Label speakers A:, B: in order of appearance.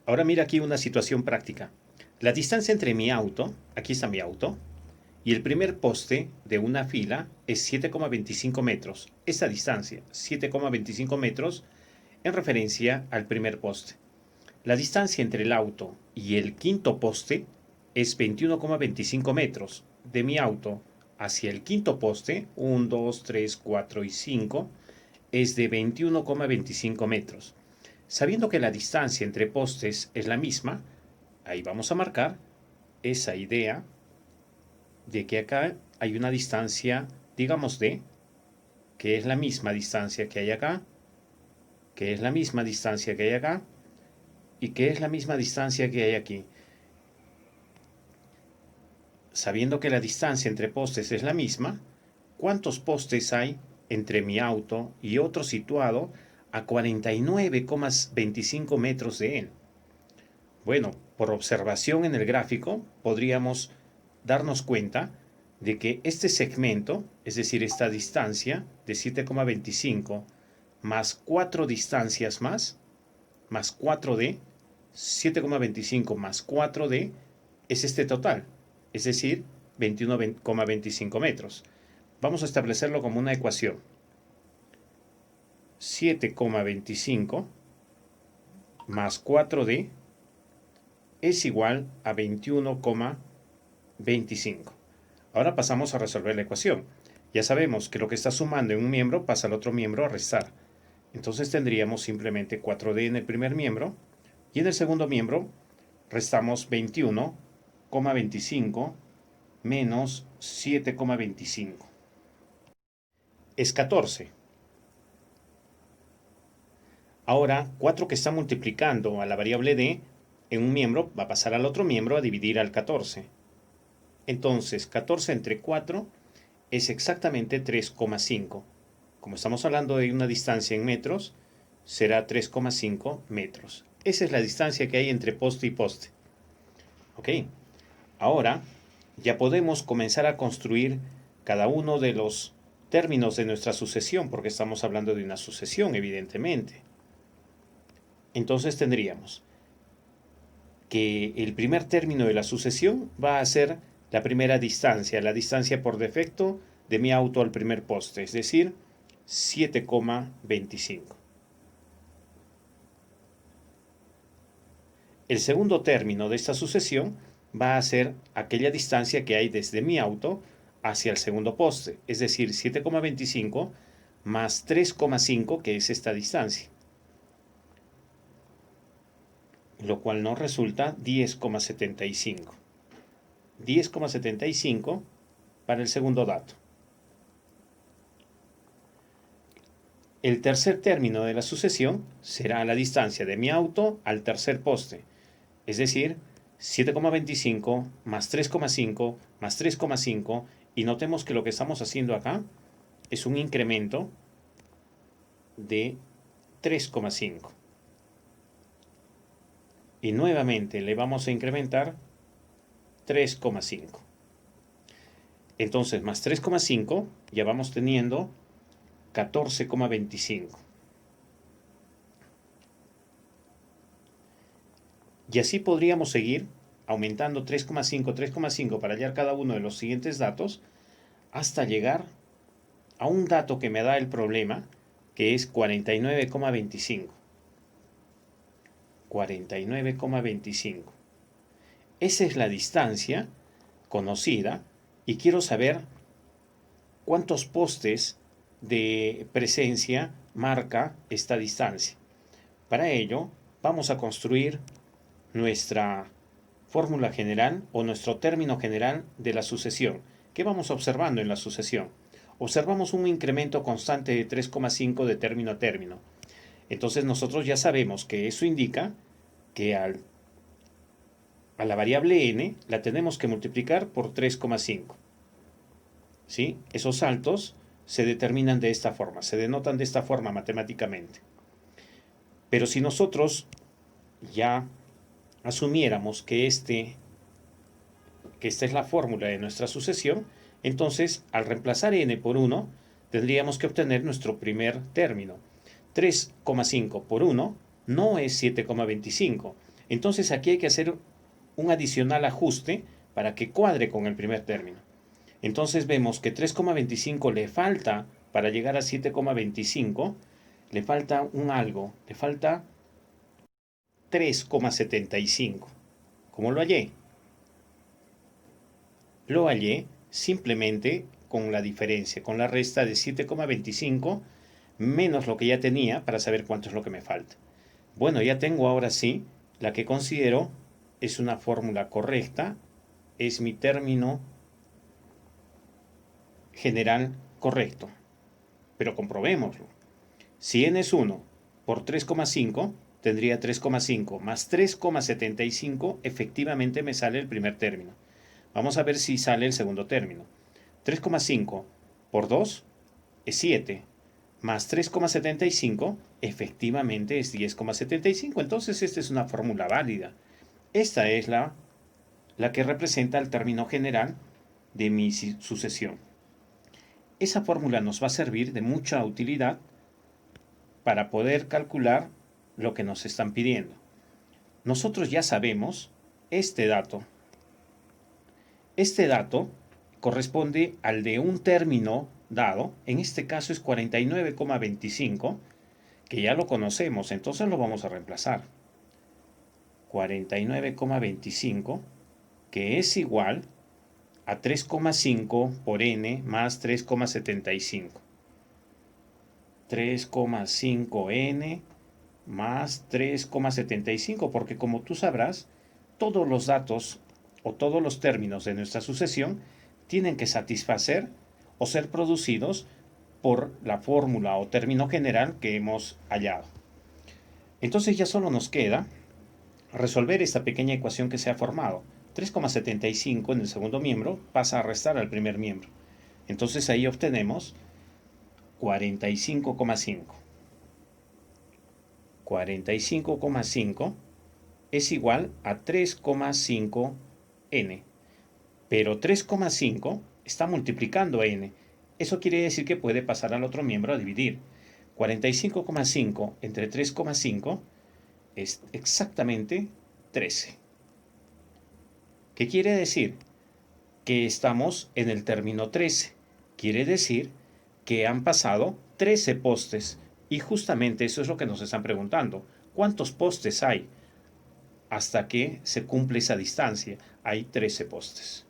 A: Ahora mira aquí una situación práctica. La distancia entre mi auto, aquí está mi auto, y el primer poste de una fila es 7,25 metros. Esa distancia, 7,25 metros, en referencia al primer poste. La distancia entre el auto y el quinto poste es 21,25 metros. De mi auto hacia el quinto poste, 1, 2, 3, 4 y 5, es de 21,25 metros. Sabiendo que la distancia entre postes es la misma, ahí vamos a marcar esa idea de que acá hay una distancia, digamos D, que es la misma distancia que hay acá, que es la misma distancia que hay acá, y que es la misma distancia que hay aquí. Sabiendo que la distancia entre postes es la misma, ¿cuántos postes hay entre mi auto y otro situado a 49,25 metros de él? Bueno, por observación en el gráfico podríamos darnos cuenta de que este segmento, es decir, esta distancia de 7,25 más 4 distancias más 4D, 7,25 más 4D es este total, es decir, 21,25 metros. Vamos a establecerlo como una ecuación. 7,25 más 4D es igual a 21,25. Ahora pasamos a resolver la ecuación. Ya sabemos que lo que está sumando en un miembro pasa al otro miembro a restar. Entonces tendríamos simplemente 4D en el primer miembro y en el segundo miembro restamos 21,25 menos 7,25. Es 14. Ahora, 4 que está multiplicando a la variable d en un miembro va a pasar al otro miembro a dividir al 14. Entonces, 14 entre 4 es exactamente 3,5. Como estamos hablando de una distancia en metros, será 3,5 metros. Esa es la distancia que hay entre poste y poste. ¿Ok? Ahora ya podemos comenzar a construir cada uno de los términos de nuestra sucesión, porque estamos hablando de una sucesión, evidentemente. Entonces tendríamos que el primer término de la sucesión va a ser la primera distancia, la distancia por defecto de mi auto al primer poste, es decir, 7,25. El segundo término de esta sucesión va a ser aquella distancia que hay desde mi auto hacia el segundo poste, es decir, 7,25 más 3,5, que es esta distancia, lo cual nos resulta 10,75. 10,75 para el segundo dato. El tercer término de la sucesión será la distancia de mi auto al tercer poste, es decir, 7,25 más 3,5 más 3,5, y notemos que lo que estamos haciendo acá es un incremento de 3,5. Y nuevamente le vamos a incrementar 3,5. Entonces, más 3,5, ya vamos teniendo 14,25. Y así podríamos seguir aumentando 3,5, 3,5 para hallar cada uno de los siguientes datos hasta llegar a un dato que me da el problema, que es 49,25. 49,25. Esa es la distancia conocida y quiero saber cuántos postes de presencia marca esta distancia. Para ello, vamos a construir nuestra fórmula general o nuestro término general de la sucesión. ¿Qué vamos observando en la sucesión? Observamos un incremento constante de 3,5 de término a término. Entonces nosotros ya sabemos que eso indica que a la variable n la tenemos que multiplicar por 3,5. ¿Sí? Esos saltos se determinan de esta forma, se denotan de esta forma matemáticamente. Pero si nosotros ya asumiéramos que esta es la fórmula de nuestra sucesión, entonces al reemplazar n por 1 tendríamos que obtener nuestro primer término. 3,5 por 1 no es 7,25, Entonces aquí hay que hacer un adicional ajuste para que cuadre con el primer término. Entonces vemos que 3,25 le falta para llegar a 7,25, le falta un algo, le falta 3,75. ¿Cómo lo hallé? Lo hallé simplemente con la diferencia, con la resta de 7,25 menos lo que ya tenía para saber cuánto es lo que me falta. Bueno, ya tengo ahora sí la que considero es una fórmula correcta, es mi término general correcto. Pero comprobémoslo. Si n es 1 por 3,5, tendría 3,5 más 3,75, efectivamente me sale el primer término. Vamos a ver si sale el segundo término. 3,5 por 2 es 7, más 3,75, efectivamente es 10,75. Entonces esta es una fórmula válida. Esta es la que representa el término general de mi sucesión. Esa fórmula nos va a servir de mucha utilidad para poder calcular lo que nos están pidiendo. Nosotros ya sabemos este dato. Este dato corresponde al de un término dado, en este caso es 49,25, que ya lo conocemos, entonces lo vamos a reemplazar. 49,25, que es igual a 3,5 por n más 3,75. 3,5n más 3,75, porque como tú sabrás, todos los datos o todos los términos de nuestra sucesión tienen que satisfacer o ser producidos por la fórmula o término general que hemos hallado. Entonces ya solo nos queda resolver esta pequeña ecuación que se ha formado. 3,75 en el segundo miembro pasa a restar al primer miembro. Entonces ahí obtenemos 45,5. 45,5 es igual a 3,5n. Pero 3,5 está multiplicando a n. Eso quiere decir que puede pasar al otro miembro a dividir. 45,5 entre 3,5 es exactamente 13. ¿Qué quiere decir? Que estamos en el término 13. Quiere decir que han pasado 13 postes. Y justamente eso es lo que nos están preguntando. ¿Cuántos postes hay? Hasta que se cumple esa distancia. Hay 13 postes.